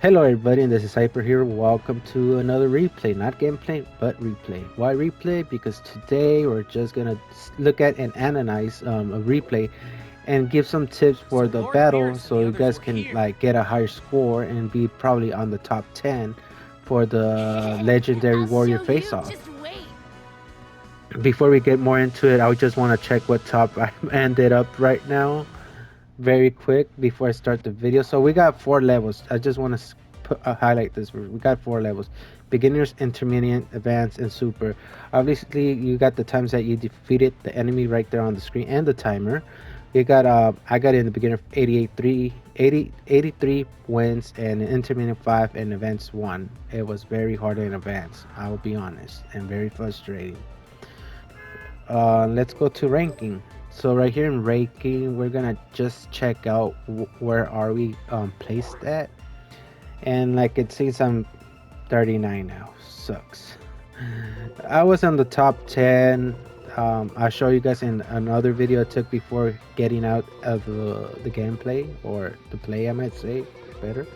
Hello everybody, and this is Hyper here. Welcome to another replay, not gameplay, but replay. Why replay? Because today we're just gonna look at and analyze a replay and give some tips for the battle, so you guys can like get a higher score and be probably on the top 10 for the legendary warrior face-off. Before we get more into it, I just want to check what top I ended up right now very quick before I start the video. So we got 4 levels. I just want to highlight this. We got 4 levels: beginners, intermediate, advanced, and super. Obviously, you got the times that you defeated the enemy right there on the screen and the timer. You got I got in the beginner 83 wins, and intermediate 5 and advanced 1. It was very hard in advance, I will be honest, and very frustrating. Let's go to ranking. So right here in ranking, we're gonna just check out where are we placed at, and like it says I'm 39 now. Sucks. I was on the top 10. I'll show you guys in another video I took before getting out of the gameplay, or the play I might say better,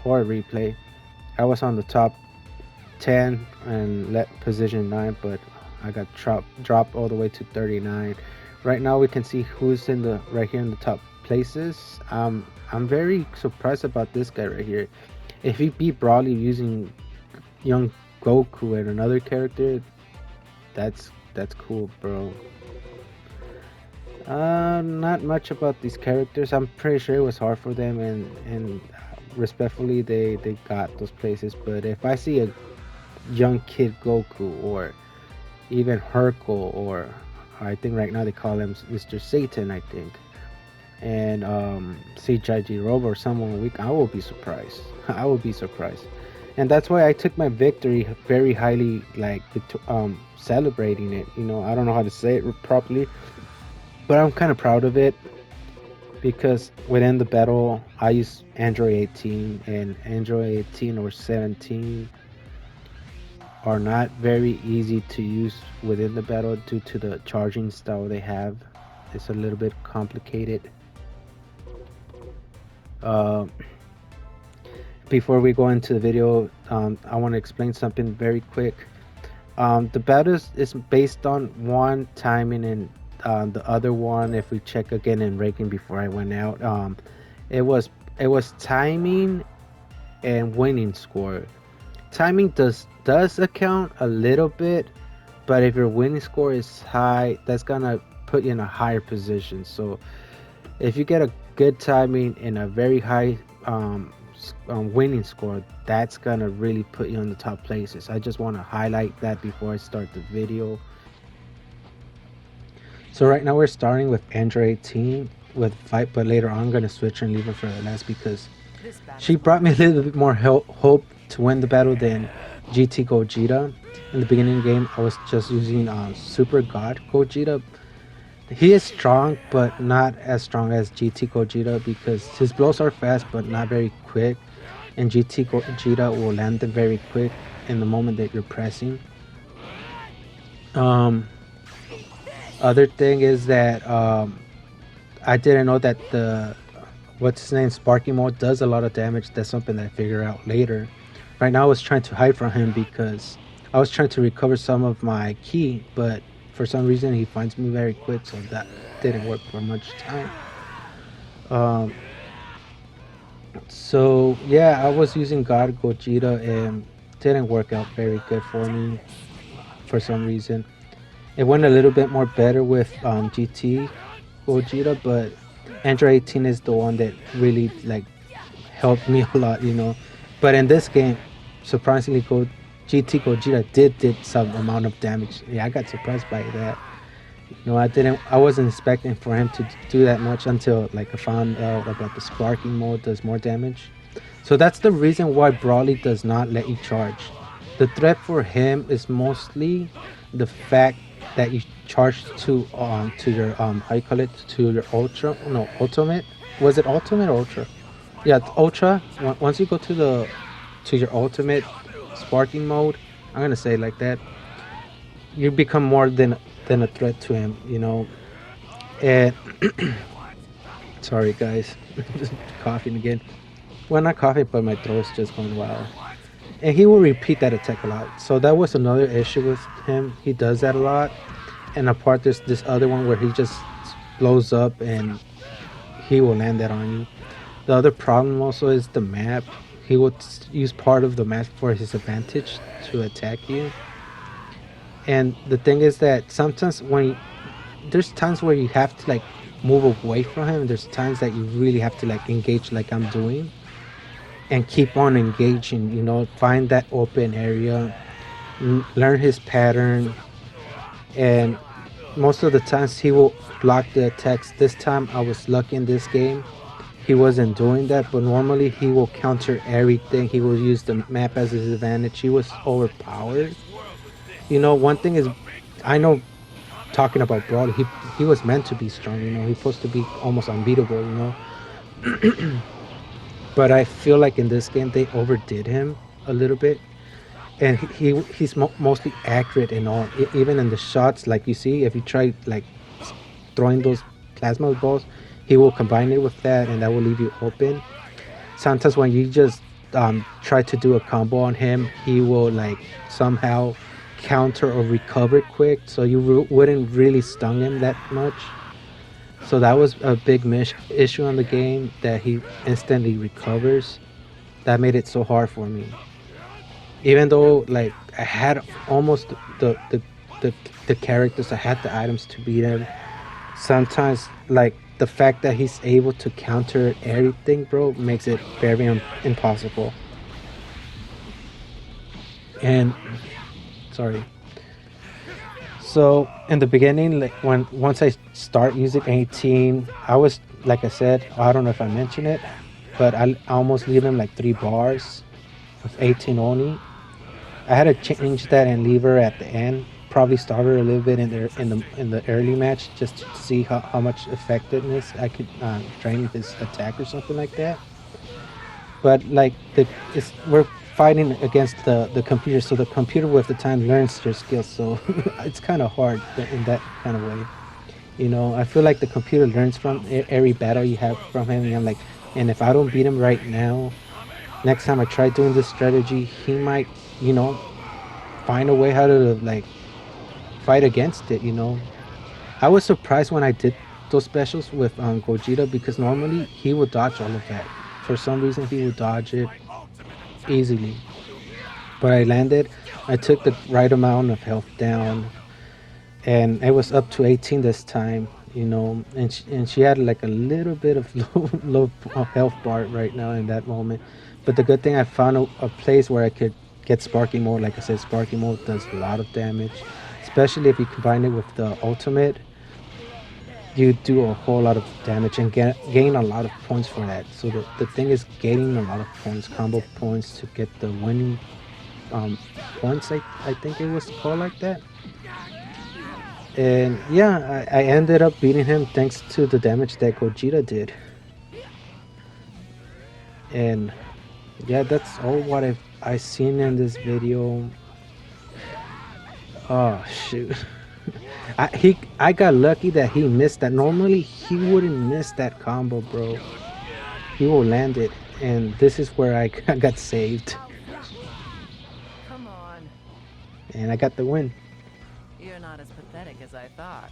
or replay. I was on the top 10 and let position 9, but I got dropped all the way to 39. Right now we can see who's in the right here in the top places. I'm very surprised about this guy right here. If he beat Broly using young Goku and another character, that's cool, bro. Not much about these characters. I'm pretty sure it was hard for them, and respectfully they got those places. But if I see a young kid Goku, or even Hercule, or I think right now they call him Mr. Satan, I think, and CGG Robo or someone weak, I will be surprised. I will be surprised. And that's why I took my victory very highly, like celebrating it. I don't know how to say it properly, but I'm kind of proud of it, because within the battle I used Android 18, and Android 18 or 17 are not very easy to use within the battle due to the charging style they have. It's a little bit complicated. Uh, Before we go into the video, I want to explain something very quick. The battle is based on one timing, and the other one, if we check again in ranking before I went out, it was timing and winning score. Timing does account a little bit, but if your winning score is high, that's gonna put you in a higher position. So if you get a good timing and a very high winning score, that's gonna really put you on the top places. I just want to highlight that before I start the video. So right now we're starting with Android 18 with fight, but later on I'm gonna switch and leave her for the last, because she brought me a little bit more hope to win the battle than GT Gogeta. In the beginning of the game, I was just using Super God Gogeta. He is strong, but not as strong as GT Gogeta, because his blows are fast but not very quick, and GT Gogeta will land them very quick in the moment that you're pressing. Other thing is that I didn't know that the what's his name sparking mode does a lot of damage. That's something that I figured out later. Right now I was trying to hide from him because I was trying to recover some of my key, but for some reason he finds me very quick, so that didn't work for much time. So yeah, I was using God Gogeta and didn't work out very good for me for some reason. It went a little bit more better with GT Gogeta, but Android 18 is the one that really like helped me a lot. But in this game, surprisingly, GT Gogeta did some amount of damage. Yeah, I got surprised by that. I wasn't expecting for him to do that much until like I found out about the sparking mode does more damage. So that's the reason why Broly does not let you charge. The threat for him is mostly the fact that you charge to your how you call it, to your ultimate. Was it ultimate or ultra? Yeah, ultra. Once you go to your ultimate sparking mode, I'm gonna say it like that, you become more than a threat to him. And sorry guys, coughing again. Well, not coughing, but my throat's just going wild. And he will repeat that attack a lot. So that was another issue with him. He does that a lot. And apart, there's this other one where he just blows up and he will land that on you. The other problem also is the map. He would use part of the map for his advantage to attack you. And the thing is that sometimes there's times where you have to like move away from him. There's times that you really have to like engage like I'm doing and keep on engaging, find that open area, learn his pattern, and most of the times he will block the attacks. This time I was lucky in this game. He wasn't doing that, but normally he will counter everything. He will use the map as his advantage. He was overpowered. One thing is, I know talking about Broly, he was meant to be strong, he's supposed to be almost unbeatable. But I feel like in this game they overdid him a little bit, and he's mostly accurate and all. Even in the shots, like you see, if you try like throwing those plasma balls, he will combine it with that, and that will leave you open. Sometimes when you just try to do a combo on him, he will like somehow counter or recover quick, so you wouldn't really stun him that much. So that was a big issue on the game, that he instantly recovers. That made it so hard for me. Even though like I had almost the characters, I had the items to beat him. Sometimes like the fact that he's able to counter everything, bro, makes it very impossible. And sorry. So in the beginning, like once I start using 18, I was, like I said, I don't know if I mentioned it, but I almost leave him like 3 bars with 18 only. I had to change that and leave her at the end. Probably started a little bit in the early match just to see how much effectiveness I could train his attack or something like that. But like we're fighting against the computer, so the computer with the time learns your skills. So it's kind of hard in that kind of way. I feel like the computer learns from every battle you have from him, and I'm like, and if I don't beat him right now, next time I try doing this strategy, he might, find a way how to like fight against it. I was surprised when I did those specials with Gogeta, because normally he would dodge all of that. For some reason, he would dodge it easily. But I landed. I took the right amount of health down, and it was up to 18 this time. And she had like a little bit of low health bar right now in that moment. But the good thing, I found a place where I could get Sparky Mode. Like I said, Sparky Mode does a lot of damage, especially if you combine it with the ultimate. You do a whole lot of damage and gain a lot of points for that. So the thing is gaining a lot of points, combo points, to get the winning points. I think it was called like that. And yeah, I ended up beating him thanks to the damage that Gogeta did. And yeah, that's all what I seen in this video. Oh shoot. I got lucky that he missed that. Normally he wouldn't miss that combo, bro. He will land it, and this is where I got saved. Come on. And I got the win. You're not as pathetic as I thought.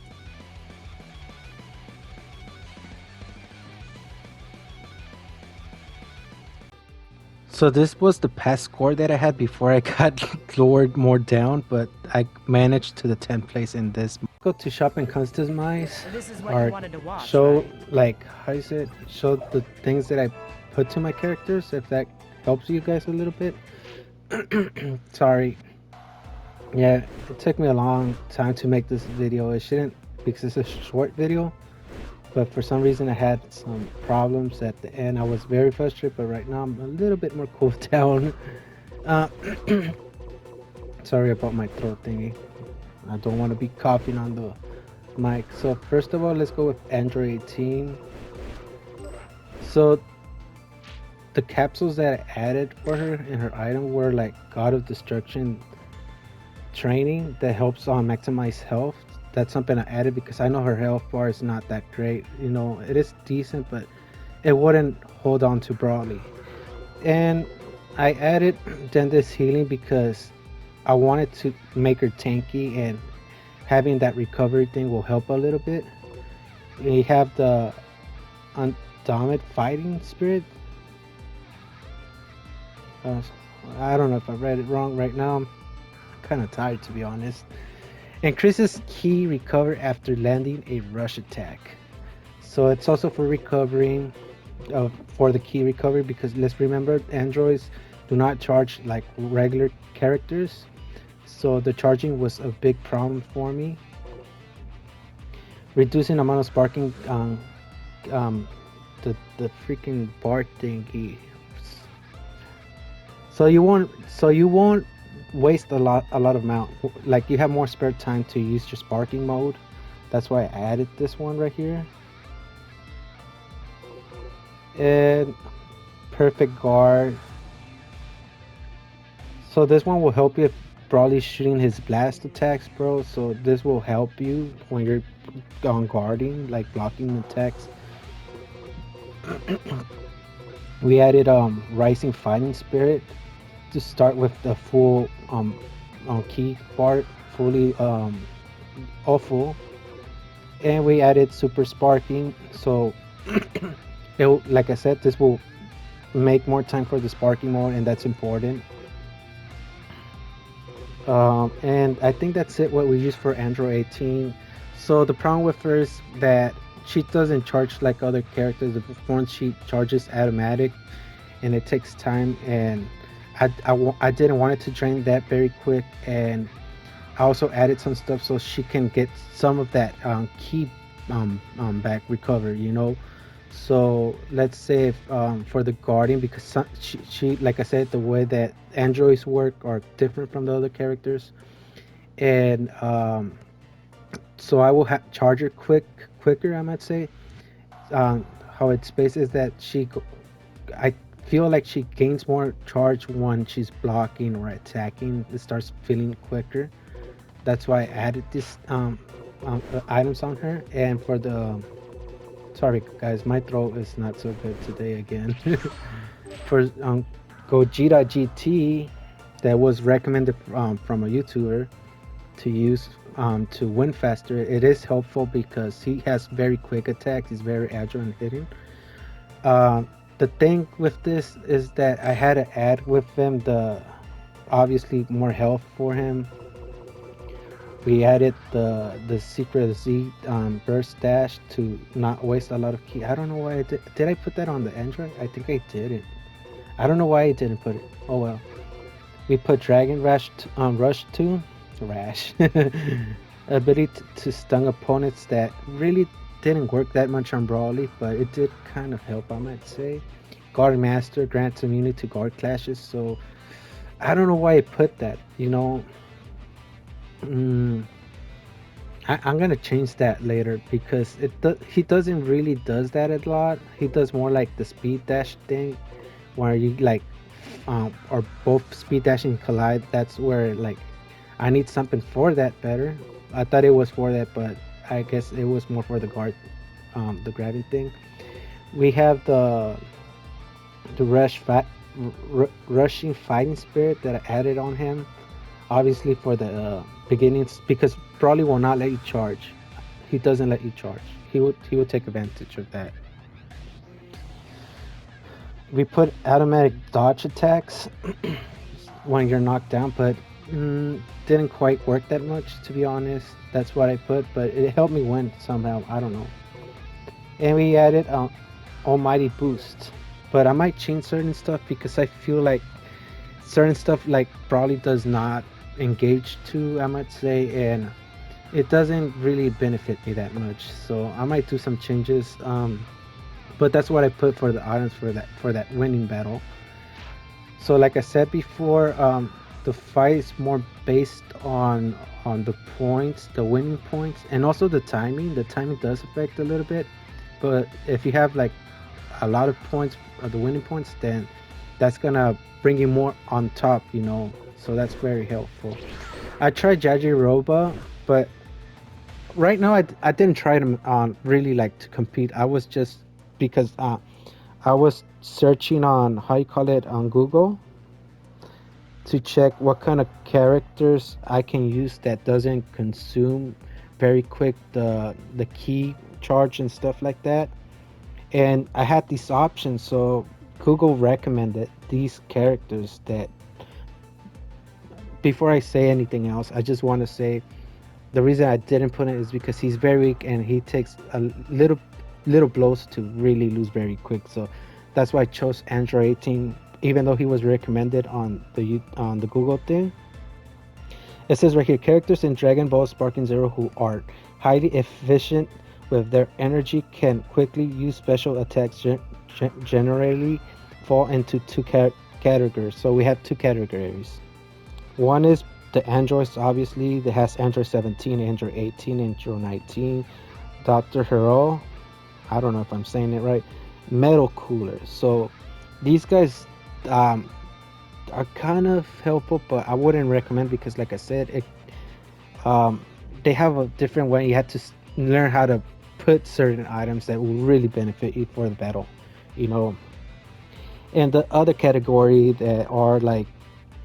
So this was the past score that I had before I got lowered more down, but I managed to the 10th place in this. Go to shop and customize, This is what or you wanted to watch, show right? like, how is it, show the things that I put to my characters, if that helps you guys a little bit. Sorry. Yeah, it took me a long time to make this video. It shouldn't, because it's a short video, but for some reason I had some problems at the end. I was very frustrated, but right now I'm a little bit more cooled down. Sorry about my throat thingy. I don't want to be coughing on the mic. So first of all, let's go with Android 18. So the capsules that I added for her in her item were like God of Destruction training that helps maximize health. That's something I added because I know her health bar is not that great. It is decent, but it wouldn't hold on to Broly. And I added Denda's healing because I wanted to make her tanky, and having that recovery thing will help a little bit. We have the Undominant Fighting Spirit. Uh, I don't know if I read it wrong right now. I'm kind of tired, to be honest. Increases key recover after landing a rush attack. So it's also for recovering, for the key recovery, because let's remember androids do not charge like regular characters. So the charging was a big problem for me. Reducing amount of sparking, um, the freaking bar thingy. So you won't waste a lot of amount. Like you have more spare time to use your sparking mode. That's why I added this one right here. And perfect guard. So this one will help you if Broly's shooting his blast attacks, bro. So this will help you when you're on guarding, like blocking attacks. We added Rising Fighting Spirit to start with the full key bar, fully all full, and we added Super Sparking. So like I said, this will make more time for the sparking mode, and that's important. And I think that's it what we use for Android 18. So the problem with her is that she doesn't charge like other characters. The performance she charges automatic, and it takes time. And I didn't want it to drain that very quick. And I also added some stuff so she can get some of that key back recover. So let's say if, for the guardian, because she, like I said, the way that androids work are different from the other characters, and so I will charge her quicker. I might say. How it's based is that I feel like she gains more charge when she's blocking or attacking. It starts feeling quicker. That's why I added this items on her. And for the sorry guys, my throat is not so good today again. For Gogeta GT, that was recommended from a YouTuber to use to win faster. It is helpful because he has very quick attacks. He's very agile in hitting. The thing with this is that I had to add with him the obviously more health for him. We added the secret Z burst dash to not waste a lot of key. I don't know why I did I put that on the Android? I think I didn't. I don't know why I didn't put it. Oh well. We put Dragon Rush 2 Rash ability to stun opponents that really didn't work that much on Brawly, but it did kind of help, I might say. Guard Master grants immunity to guard clashes, so I don't know why I put that. Mm, I'm gonna change that later because he doesn't really does that a lot. He does more like the speed dash thing, where you like or both speed dashing collide. That's where like I need something for that better. I thought it was for that, but I guess it was more for the guard, the grabbing thing. We have the rushing fighting spirit that I added on him. Obviously for the beginnings, because Broly will not let you charge. He doesn't let you charge. He would take advantage of that. We put automatic dodge attacks when you're knocked down, but didn't quite work that much, to be honest. That's what I put, but it helped me win somehow. I don't know. And we added almighty boost, but I might change certain stuff because I feel like certain stuff like Brawly does not engage to, I might say, and it doesn't really benefit me that much. So I might do some changes. But that's what I put for the items for that winning battle. So like I said before, the fight is more based on the points, the winning points, and also the timing. The timing does affect a little bit, but if you have like a lot of points, the winning points, then that's gonna bring you more on top. So that's very helpful. I tried Jajiroba, but right now I didn't try them on really like to compete. I was just because I was searching on, how you call it, on Google, to check what kind of characters I can use that doesn't consume very quick the key charge and stuff like that. And I had these options, so Google recommended these characters that, before I say anything else, I just want to say the reason I didn't put it is because he's very weak and he takes a little blows to really lose very quick. So that's why I chose Android 18, even though he was recommended on the Google thing. It says right here, characters in Dragon Ball Sparking Zero who are highly efficient with their energy can quickly use special attacks. Generally fall into two categories. So we have two categories. One is the Androids, obviously, that has Android 17, Android 18, Android 19, Dr. Hero. I don't know if I'm saying it right. Metal Cooler. So these guys um, are kind of helpful, but I wouldn't recommend because, like I said, um, they have a different way. You have to learn how to put certain items that will really benefit you for the battle, you know. And the other category that are like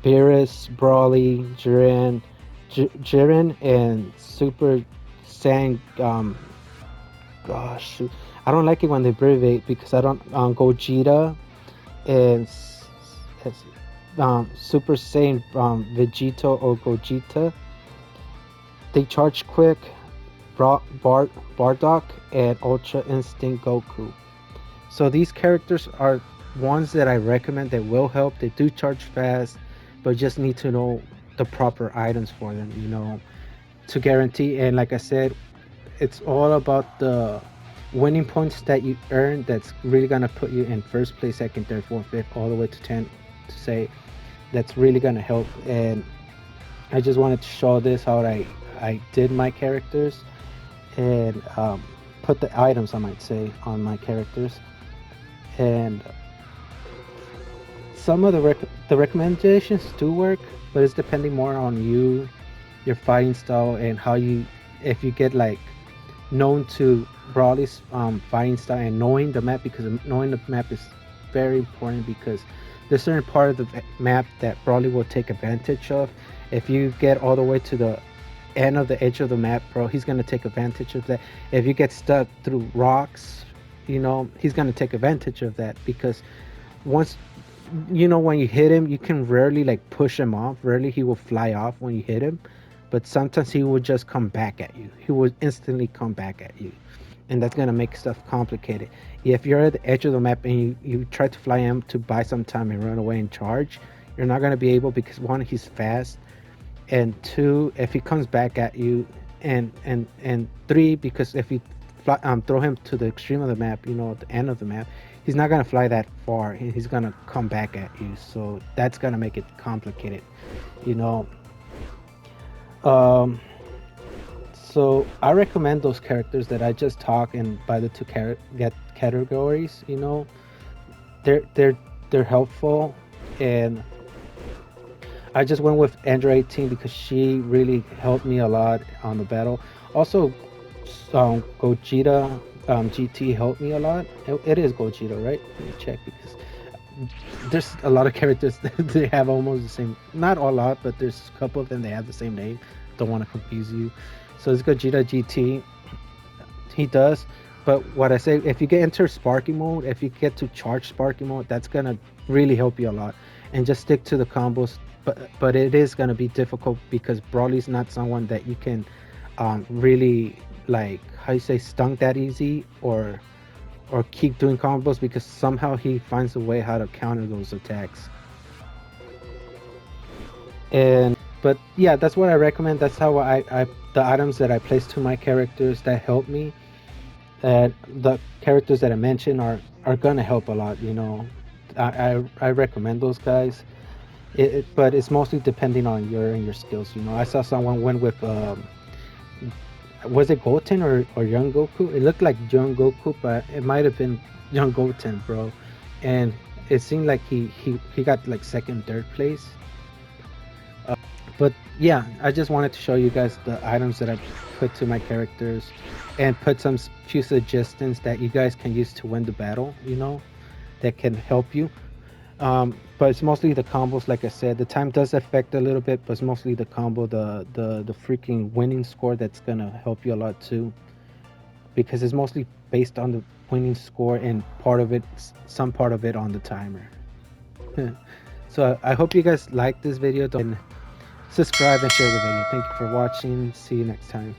Beerus, Brawly, Jiren, and Super Saiyan. Gosh, I don't like it when they abbreviate because I don't. Gogeta and Super Saiyan Vegito or Gogeta. They charge quick. Bardock and Ultra Instinct Goku. So these characters are ones that I recommend that will help. They do charge fast, but just need to know the proper items for them, to guarantee. And like I said, it's all about the winning points that you earn that's really gonna put you in first place, second, third, fourth, fifth, all the way to 10, to say that's really gonna help. And I just wanted to show this how I did my characters and put the items, I might say, on my characters. And some of the recommendations do work, but it's depending more on you, your fighting style, and how you, if you get like known to Brawly's fighting style and knowing the map, because knowing the map is very important, because there's certain part of the map that Brawly will take advantage of. If you get all the way to the end of the edge of the map, bro, he's gonna take advantage of that. If you get stuck through rocks, he's gonna take advantage of that, because once when you hit him, you can rarely like push him off. Rarely he will fly off when you hit him, but sometimes he will just come back at you. He will instantly come back at you, and that's gonna make stuff complicated. If you're at the edge of the map and you try to fly him to buy some time and run away and charge, you're not gonna be able, because one, he's fast, and two, if he comes back at you, and three, because if you throw him to the extreme of the map, at the end of the map, he's not gonna fly that far. He's gonna come back at you, so that's gonna make it complicated, you know. Um, so I recommend those characters that I just talked, and by the two get categories, they're helpful, and I just went with Android 18 because she really helped me a lot on the battle. Also, Gogeta GT helped me a lot. It is Gogeta, right? Let me check, because there's a lot of characters that they have almost the same. Not a lot, but there's a couple of them they have the same name. Don't want to confuse you. So it's Gogeta GT. He does. But what I say, if you get into sparking mode, if you get to charge sparking mode, that's gonna really help you a lot. And just stick to the combos. But it is gonna be difficult, because Brawly's not someone that you can really, like, how you say, stunk that easy, or keep doing combos, because somehow he finds a way how to counter those attacks. And but yeah, that's what I recommend. That's how I the items that I place to my characters that help me. The characters that I mentioned are gonna help a lot. I recommend those guys. But it's mostly depending on your skills. I saw someone went with was it Goten or Young Goku? It looked like Young Goku, but it might have been Young Goten, bro. And it seemed like he got like second, third place. But yeah, I just wanted to show you guys the items that I put to my characters, and put some few suggestions that you guys can use to win the battle. that can help you. But it's mostly the combos, like I said. The time does affect a little bit, but it's mostly the combo, the freaking winning score that's gonna help you a lot too, because it's mostly based on the winning score and part of it, some part of it on the timer. So I hope you guys like this video. Don't subscribe and share the video. Thank you for watching. See you next time.